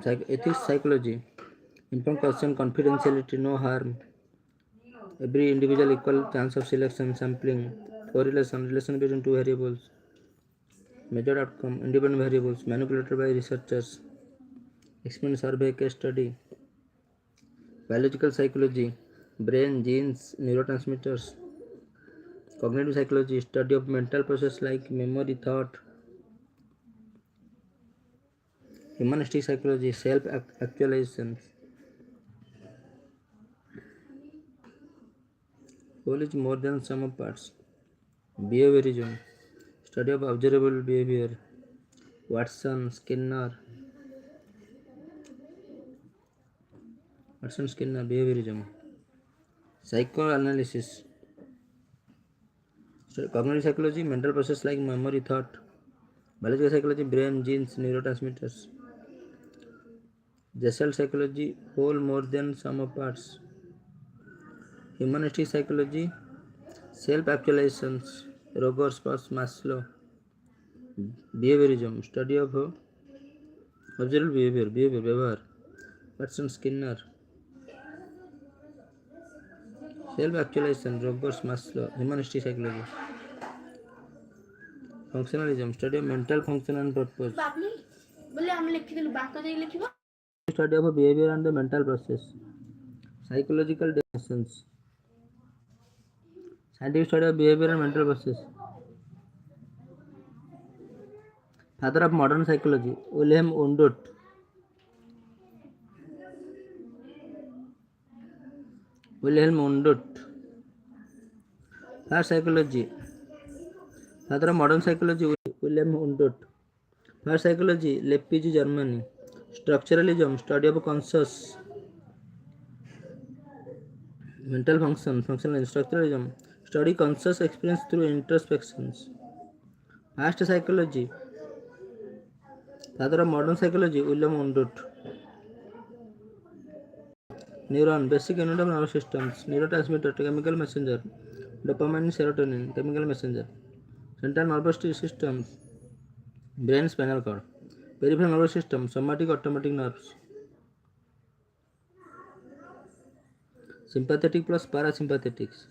Ethics psychology. Informed consent, confidentiality, no harm. Every individual equal chance of selection, sampling, correlation, relation between two variables, measured outcome, independent variables, manipulated by researchers, experiment survey, case study, biological psychology, brain, genes, neurotransmitters, cognitive psychology, study of mental process like memory, thought, humanistic psychology, self-actualization, whole is more than sum of parts, behaviorism, study of observable behavior, Watson, Skinner, behaviorism, psychoanalysis, cognitive psychology, mental process like memory, thought, biological psychology, brain, genes, neurotransmitters, Gesell psychology, whole more than sum of parts, humanistic psychology, self-actualizations, Rogers, Maslow, behaviorism, study of observable behavior, Watson, Skinner, self-actualization, Rogers, Maslow, humanistic psychology, functionalism, study of mental function and purpose, study of behavior and the mental process, psychological definitions, scientific study of behavior and mental process. Father of modern psychology, Wilhelm Wundt. First psychology. Father of modern psychology, Wilhelm Wundt. First psychology, Leipzig, Germany. Structuralism, study of conscious mental functionalism. Structuralism, study conscious experience through introspections. First psychology. Father of modern psychology, Wilhelm Wundt. Neuron, basic unit of nervous systems, neurotransmitter, chemical messenger, dopamine, serotonin, chemical messenger, central nervous system, brain, spinal cord, peripheral nervous system, somatic, automatic nerves, sympathetic plus parasympathetics,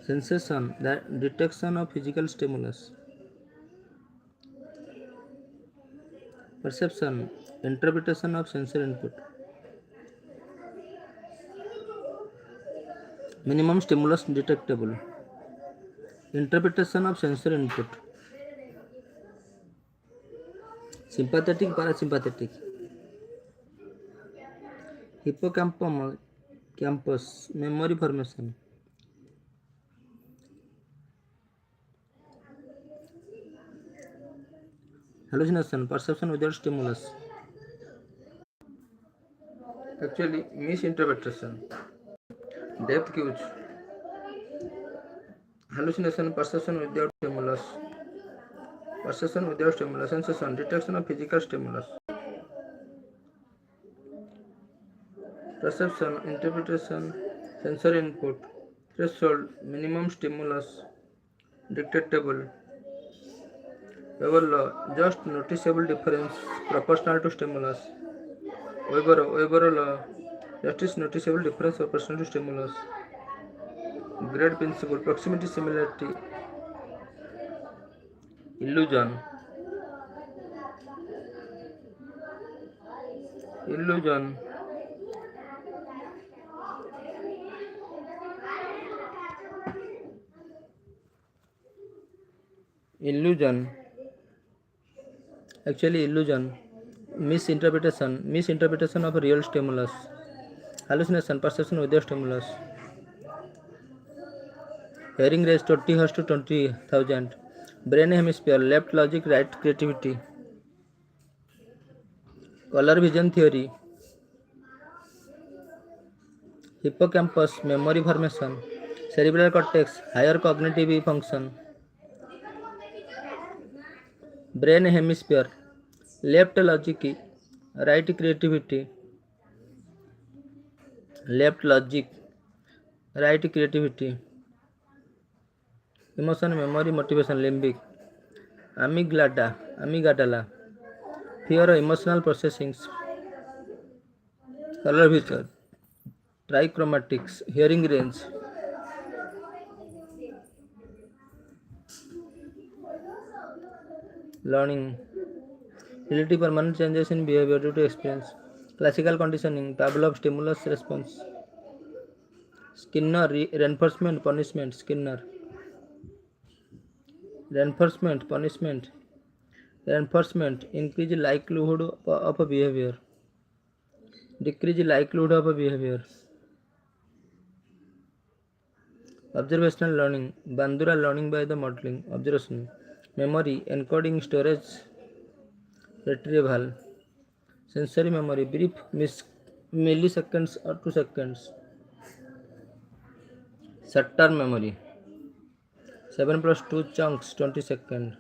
sensation, that detection of physical stimulus, perception, interpretation of sensory input, minimum stimulus detectable, interpretation of sensory input, sympathetic, parasympathetic, hippocampus, memory formation, hallucination, perception without stimulus. Actually, misinterpretation, depth cues, hallucination, perception without stimulus, sensation, detection of physical stimulus, perception, interpretation, sensory input, threshold, minimum stimulus, detectable, Weber law, just noticeable difference proportional to stimulus, Weber law, just noticeable difference proportional to stimulus, Grade principle, proximity similarity, illusion, illusion, illusion, actually illusion, misinterpretation of real stimulus, hallucination, perception without stimulus, hearing range 20 Hz to 20,000, brain hemisphere, left logic, right creativity, color vision theory, hippocampus, memory formation, cerebral cortex, higher cognitive function, brain hemisphere, left logic, right creativity, left logic, right creativity, emotion, memory, motivation, limbic, amygdala, fear or emotional processing, color vision, trichromatics, hearing range, learning, relative permanent changes in behavior due to experience, classical conditioning, Pavlov stimulus response, Skinner reinforcement punishment, Skinner reinforcement punishment, reinforcement increase likelihood of a behavior, decrease likelihood of a behavior, observational learning, Bandura learning by the modeling, observation, memory, encoding, storage, retrieval, sensory memory, brief milliseconds or 2 seconds, short term memory, 7 plus 2 chunks, 20 seconds,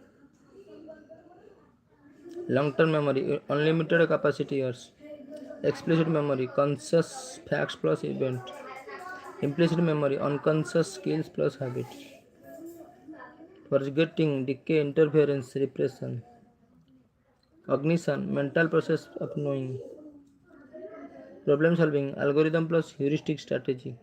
long term memory, unlimited capacity years, explicit memory, conscious facts plus event, implicit memory, unconscious skills plus habit, forgetting, decay, interference, repression, cognition, mental process of knowing, problem solving, algorithm plus heuristic strategy,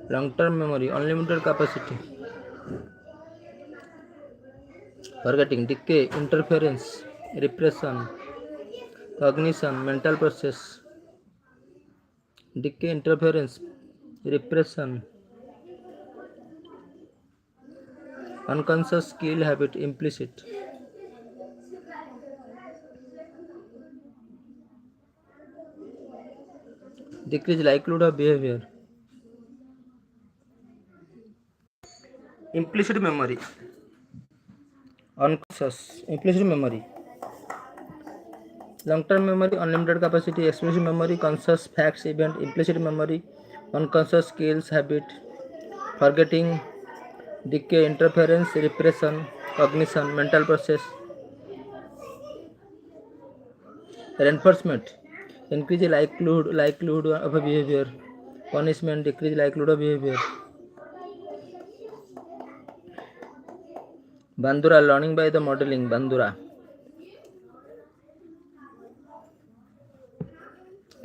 long term memory, unlimited capacity, forgetting, decay, interference, repression, cognition, mental process, decay, interference, repression, unconscious skill, habit, implicit, decrease likelihood of behavior, implicit memory, unconscious, implicit memory, long term memory, unlimited capacity, explicit memory, conscious facts, event, implicit memory, unconscious skills, habit, forgetting, decay, interference, repression, cognition, mental process, reinforcement, increase likelihood of a behavior, punishment, decrease likelihood of behavior, bandura learning by the modeling, bandura,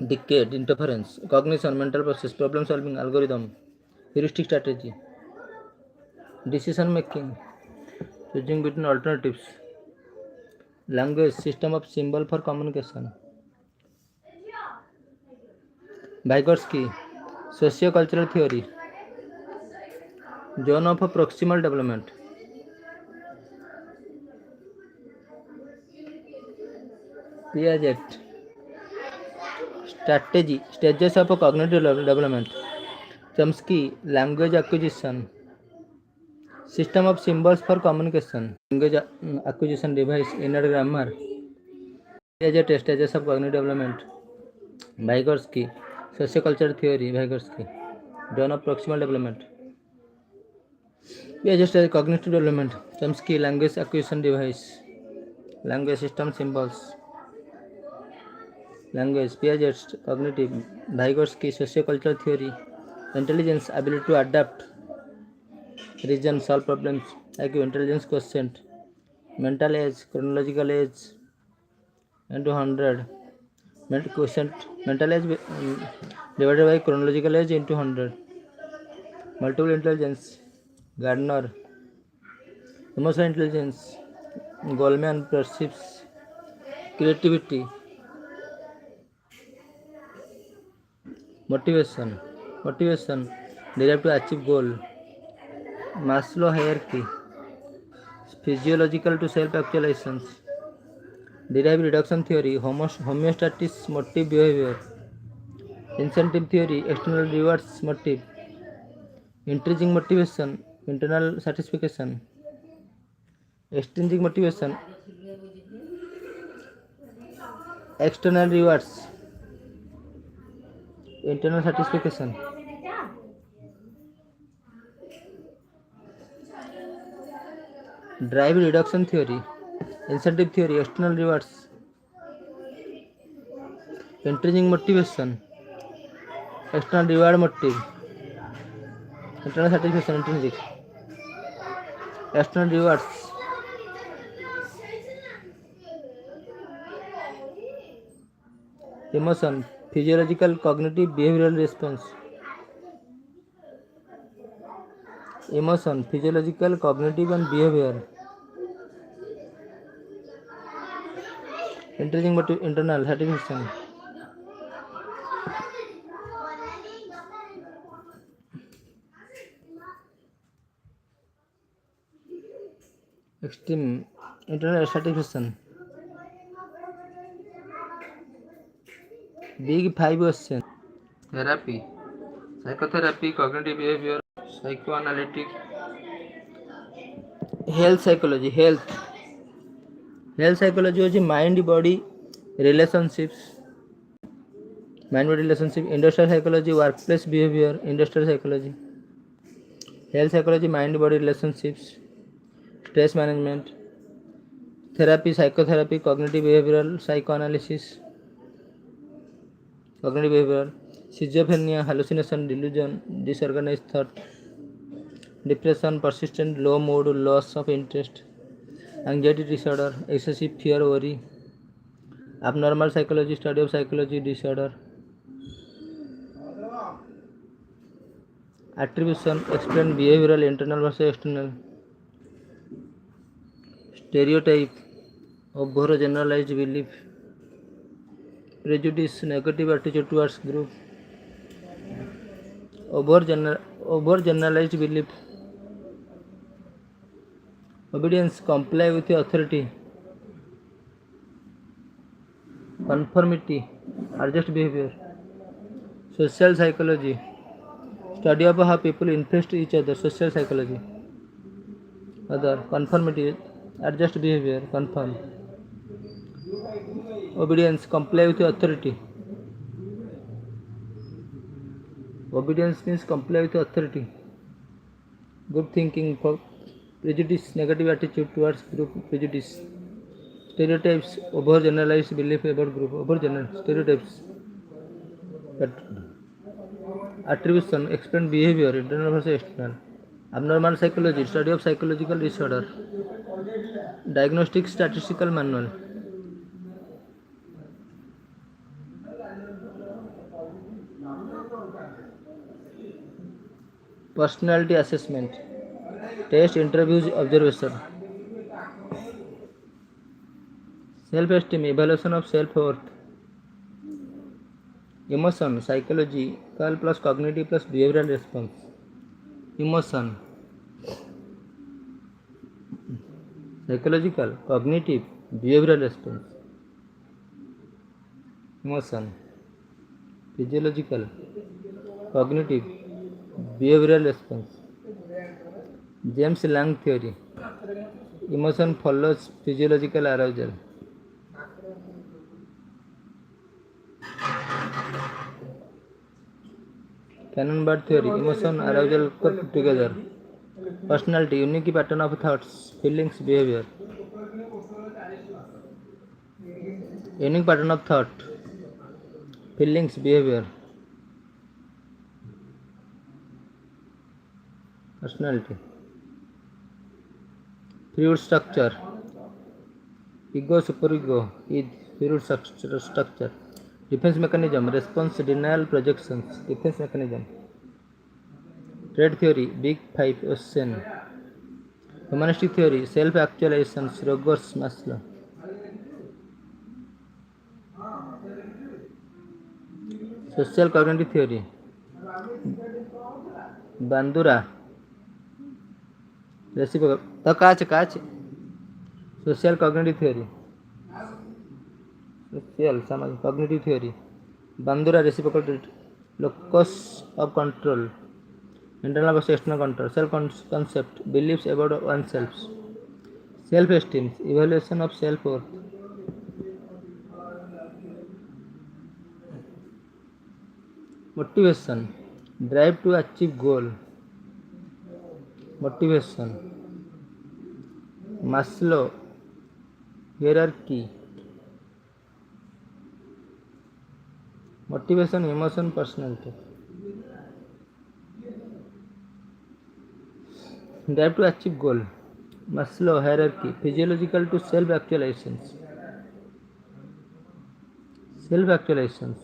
decay, interference, cognition, mental process, problem solving, algorithm, heuristic strategy, decision making, choosing between alternatives, language, system of symbol for communication, Vygotsky, socio-cultural theory, zone of proximal development, Piaget, strategy, stages of cognitive development, Chomsky, language acquisition, system of symbols for communication, language acquisition device, inner grammar, Piaget, stages of cognitive development, Vygotsky, sociocultural theory, Vygotsky, zone of proximal development, Piaget, cognitive development, Chomsky, language acquisition device, language system symbols, language, Piaget, cognitive, Vygotsky, sociocultural theory, intelligence, ability to adapt, reason, solve problems, IQ, intelligence quotient, mental age, chronological age, into 100, quotient, mental age divided by chronological age into 100, multiple intelligence, Gardner, emotional intelligence, Goldman perceives, creativity, motivation derived to achieve goal, Maslow hierarchy, physiological to self actualizations, derived reduction theory, homeostasis motive behavior, incentive theory, external rewards motive, intrinsic motivation, internal satisfaction, extrinsic motivation, external rewards, internal satisfaction, drive reduction theory, incentive theory, external rewards, intrinsic motivation, external reward motive, internal satisfaction, intrinsic, external rewards, emotion, physiological, cognitive, behavioral response. Emotion, physiological, cognitive, and behavior. Intrinsic motive, internal satisfaction. Extreme, internal satisfaction. Big five questions. Therapy, psychotherapy, cognitive behavior, psychoanalytic, health psychology. Health psychology is mind body relationships. Mind body relationship. Industrial psychology, workplace behavior. Industrial psychology. Health psychology, mind body relationships, stress management. Therapy, psychotherapy, cognitive behavioral, psychoanalysis, cognitive behavioral. Schizophrenia, hallucination, delusion, disorganized thought. Depression, persistent low mood, loss of interest. Anxiety disorder, excessive fear, worry. Abnormal psychology, study of psychology disorder. Attribution, explain behavioral, internal versus external. Stereotype, over generalized belief. Prejudice, negative attitude towards group. Over generalized belief. Obedience, comply with the authority. Conformity, adjust behavior. Social psychology, study of how people influence each other. Social psychology. Other, conformity, adjust behavior, conform. Obedience, comply with the authority. Obedience means comply with the authority. Good thinking, prejudice, negative attitude towards group, prejudice. Stereotypes, over generalized belief about group, over general stereotypes. Attribution, explain behavior, internal versus external. Abnormal psychology, study of psychological disorder. Diagnostic statistical manual. Personality assessment. Test, interviews, observation. Self-esteem, evaluation of self-worth. Emotion, psychological plus cognitive plus behavioral response. Emotion, psychological, cognitive, behavioral response. Emotion, physiological, cognitive, behavioral response. James Lang theory. Emotion follows physiological arousal. Cannon-Bard theory. Emotion, arousal put together. Personality, unique pattern of thoughts, feelings, behavior. Unique pattern of thought, feelings, behavior. Personality. Fluid structure. Ego, superego, id, fluid structure. Defense mechanism, response, denial, projections. Defense mechanism. Trade theory, big five ocean. Humanistic theory, self-actualization, Rogers, Maslow. Social cognitive theory, bandura, reciprocal. The social cognitive theory. Social cognitive theory. Bandura, reciprocal, locus of control. Internal versus external control. Self-concept, beliefs about oneself. Self-esteem, evaluation of self-worth. Motivation, drive to achieve goal. Motivation. Maslow, hierarchy. Motivation, emotion, personality. Drive to achieve goal. Maslow hierarchy, physiological to self-actualizations. Self-actualizations.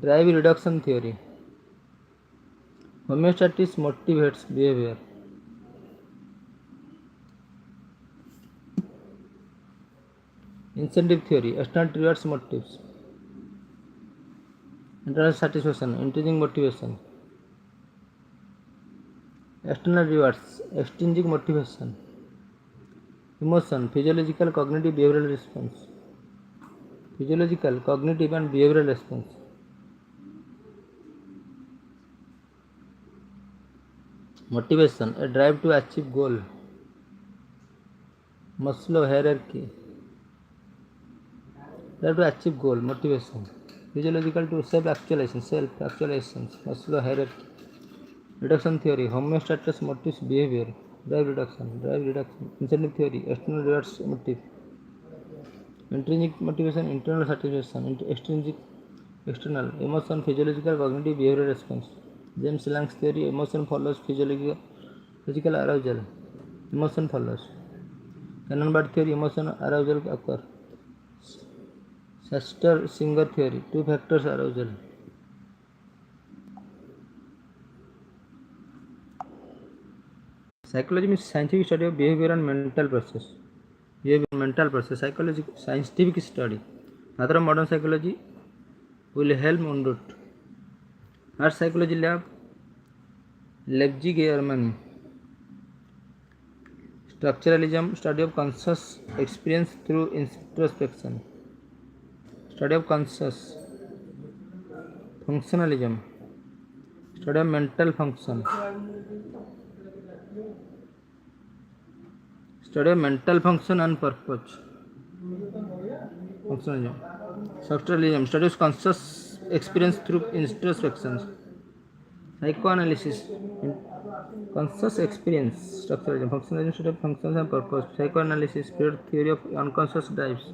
Drive reduction theory. Homeostasis motivates behavior. Incentive theory. External rewards motives. Internal satisfaction. Intrinsic motivation. External rewards. Extrinsic motivation. Emotion. Physiological, cognitive, behavioral response. Physiological, cognitive and behavioral response. Motivation. A drive to achieve goal. Maslow hierarchy. Drive to achieve goal. Motivation. Physiological to self-actualization. Maslow hierarchy. Reduction theory. Homeostasis motives behavior. Drive reduction. Incentive theory. External rewards motive. Intrinsic motivation. Internal satisfaction. Extrinsic. External. Emotion. Physiological, cognitive, behavioral response. James Lang's theory. Emotion follows physical arousal. Emotion follows. Cannon-Bart theory. Emotion arousal occur. Singer theory. Two factors arousal. Psychology means scientific study of behavior and mental process. Behavior and mental process. Psychology scientific study. Father of modern psychology Wilhelm Wundt. Art psychology lab Leipzig, Germany. Structuralism, study of conscious experience through introspection. Study of conscious. Functionalism, study of mental function. Study of mental function and purpose. Functionalism. Structuralism, study of conscious experience through introspection. Psychoanalysis, conscious experience. Structuralism, functionalism, study of functions and purpose. Psychoanalysis, period theory of unconscious drives.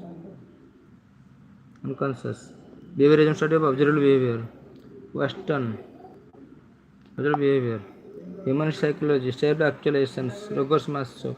Unconscious. Behaviorism, study of observable behavior. Western, observable behavior. Human psychology, self-actualizations. Rogers Maslow.